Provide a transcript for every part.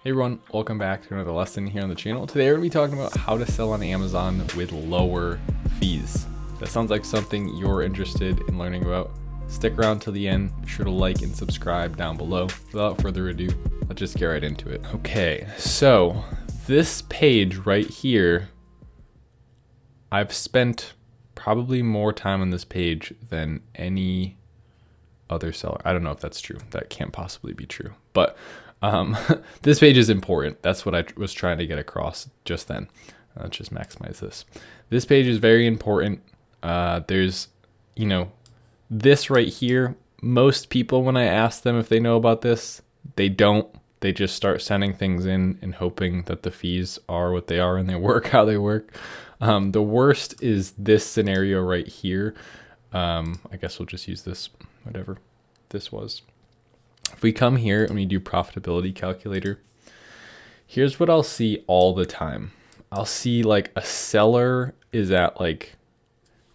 Hey everyone, welcome back to another lesson here on the channel. Today we're going to be talking about how to sell on Amazon with lower fees. That sounds like something you're interested in learning about. Stick around till the end. Be sure to like and subscribe down below. Without further ado, let's just get right into it. Okay, so this page right here, I've spent probably more time on this page than any other seller. I don't know if that's true. That can't possibly be true. But this page is important. That's what I was trying to get across just then. Let's just maximize this. This page is very important. There's, this right here. Most people, when I ask them if they know about this, they don't. They just start sending things in and hoping that the fees are what they are and they work how they work. The worst is this scenario right here. I guess we'll just use this, whatever this was. If we come here and we do Profitability Calculator, here's what I'll see all the time. I'll see like a seller is at like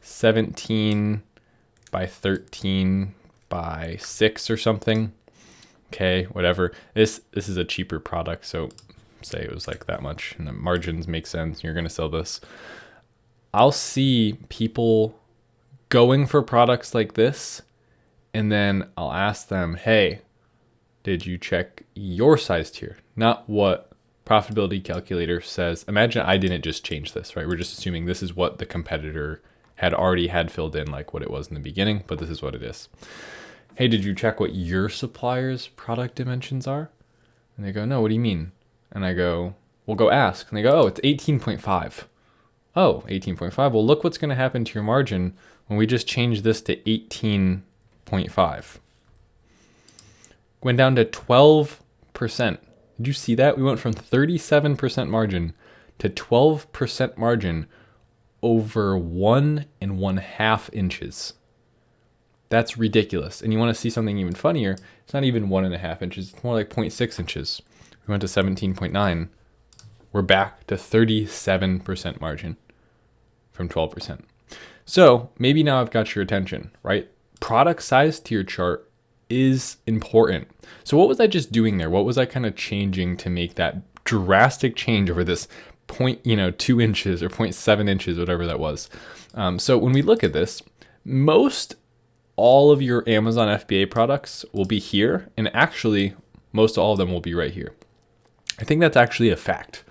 17 by 13 by 6 or something. Okay, whatever. This is a cheaper product, so say it was like that much and the margins make sense. You're going to sell this. I'll see people going for products like this, and then I'll ask them, hey, did you check your size tier? Not what Profitability Calculator says. Imagine I didn't just change this, right? We're just assuming this is what the competitor had already had filled in, like what it was in the beginning, but this is what it is. Hey, did you check what your supplier's product dimensions are? And they go, no, what do you mean? And I go, well, go ask. And they go, oh, it's 18.5. Oh, 18.5. Well, look what's going to happen to your margin when we just change this to 18.5. Went down to 12%. Did you see that? We went from 37% margin to 12% margin over 1.5 inches. That's ridiculous. And you want to see something even funnier? It's not even 1.5 inches. It's more like 0.6 inches. We went to 17.9. We're back to 37% margin from 12%. So maybe now I've got your attention, right? Product size tier chart is important. So what was I just doing there? What was I kind of changing to make that drastic change over this 2 inches or 0.7 inches, whatever that was? So when we look at this, most all of your Amazon FBA products will be here, and actually most all of them will be right here. I think that's actually a fact.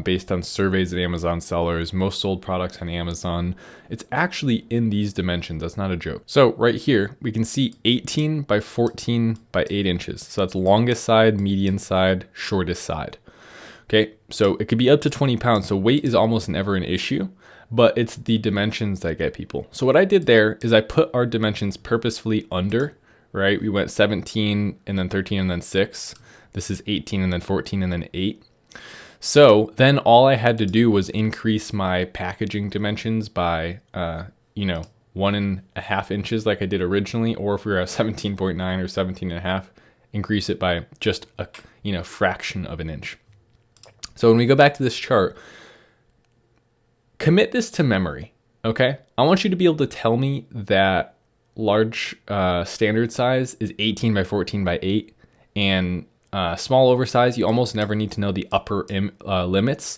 Based on surveys of Amazon sellers, most sold products on Amazon, it's actually in these dimensions. That's not a joke. So right here, we can see 18 by 14 by 8 inches. So that's longest side, median side, shortest side. Okay, so it could be up to 20 pounds. So weight is almost never an issue, but it's the dimensions that get people. So what I did there is I put our dimensions purposefully under, right? We went 17 and then 13 and then 6. This is 18 and then 14 and then 8. So then all I had to do was increase my packaging dimensions by, 1.5 inches like I did originally, or if we were at 17.9 or 17.5, increase it by just a, fraction of an inch. So when we go back to this chart, commit this to memory, okay? I want you to be able to tell me that large standard size is 18 by 14 by 8, and small oversized, you almost never need to know the upper limits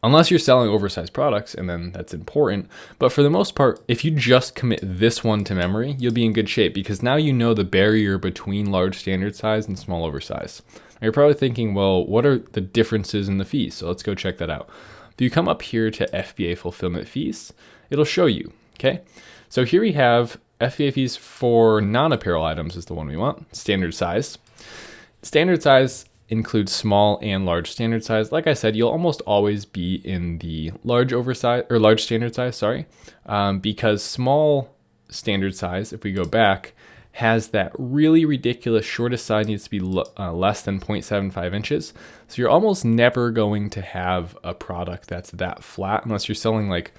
unless you're selling oversized products, and then that's important. But for the most part, if you just commit this one to memory, you'll be in good shape because now you know the barrier between large standard size and small oversized. Now you're probably thinking, well, what are the differences in the fees? So let's go check that out. If you come up here to FBA fulfillment fees, it'll show you, okay? So here we have FBA fees for non-apparel items is the one we want, standard size. Standard size includes small and large standard size. Like I said, you'll almost always be in the large standard size, because small standard size, if we go back, has that really ridiculous shortest side needs to be less than 0.75 inches. So you're almost never going to have a product that's that flat unless you're selling like,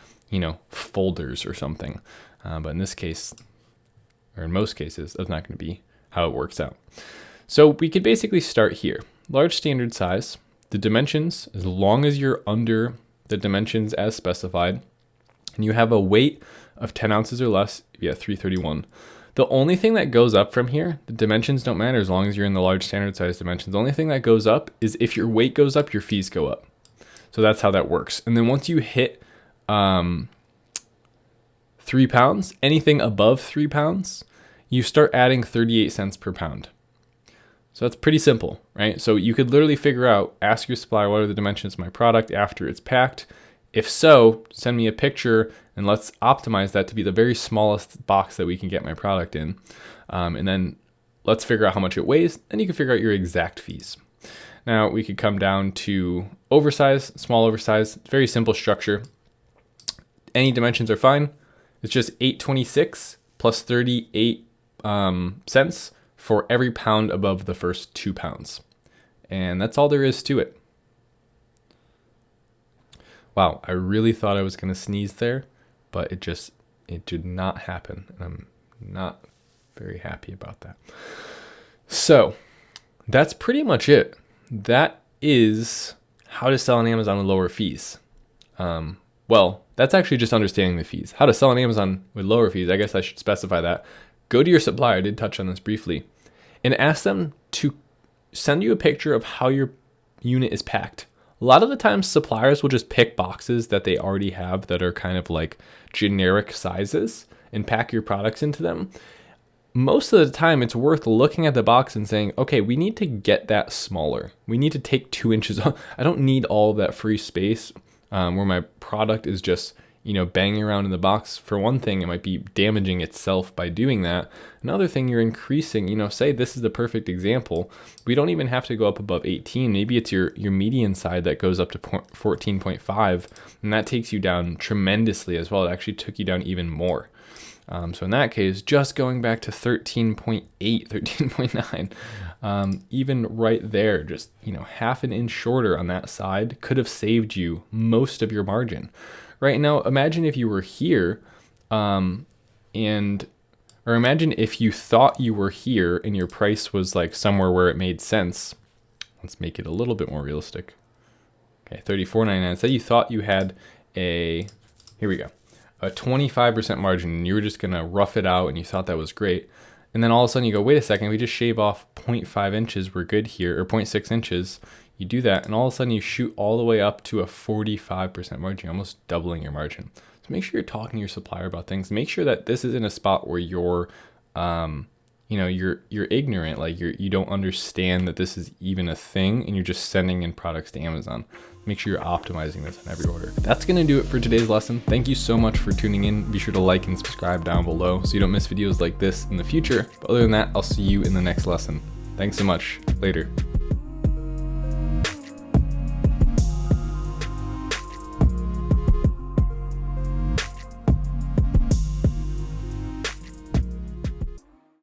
folders or something. But in this case, or in most cases, that's not going to be how it works out. So we could basically start here. Large standard size, the dimensions, as long as you're under the dimensions as specified, and you have a weight of 10 ounces or less, you have 331. The only thing that goes up from here, the dimensions don't matter as long as you're in the large standard size dimensions. The only thing that goes up is if your weight goes up, your fees go up. So that's how that works. And then once you hit 3 pounds, anything above 3 pounds, you start adding 38 cents per pound. So that's pretty simple, right? So you could literally figure out, ask your supplier, what are the dimensions of my product after it's packed? If so, send me a picture and let's optimize that to be the very smallest box that we can get my product in. And then let's figure out how much it weighs, and you can figure out your exact fees. Now we could come down to oversize, small oversize, very simple structure. Any dimensions are fine. It's just $8.26 plus 38 cents for every pound above the first 2 pounds. And that's all there is to it. Wow, I really thought I was gonna sneeze there, but it did not happen. And I'm not very happy about that. So that's pretty much it. That is how to sell on Amazon with lower fees. Well, that's actually just understanding the fees. How to sell on Amazon with lower fees, I guess I should specify that. Go to your supplier, I did touch on this briefly, and ask them to send you a picture of how your unit is packed. A lot of the times suppliers will just pick boxes that they already have that are kind of like generic sizes and pack your products into them. Most of the time it's worth looking at the box and saying, okay, we need to get that smaller. We need to take 2 inches off. I don't need all of that free space where my product is just, banging around in the box. For one thing, it might be damaging itself by doing that. Another thing, you're increasing, say this is the perfect example. We don't even have to go up above 18. Maybe it's your median side that goes up to 14.5, and that takes you down tremendously as well. It actually took you down even more. So in that case, just going back to 13.8, 13.9, even right there, just, half an inch shorter on that side could have saved you most of your margin. Right now, imagine if you were here, or imagine if you thought you were here and your price was like somewhere where it made sense. Let's make it a little bit more realistic. Okay, $34.99. Say you thought you had here we go, a 25% margin, and you were just gonna rough it out and you thought that was great. And then all of a sudden you go, wait a second, we just shave off 0.5 inches, we're good here, or 0.6 inches. You do that, and all of a sudden you shoot all the way up to a 45% margin, almost doubling your margin. So make sure you're talking to your supplier about things. Make sure that this is in a spot where you're ignorant, like you don't understand that this is even a thing, and you're just sending in products to Amazon. Make sure you're optimizing this in every order. That's gonna do it for today's lesson. Thank you so much for tuning in. Be sure to like and subscribe down below so you don't miss videos like this in the future. But other than that, I'll see you in the next lesson. Thanks so much. Later.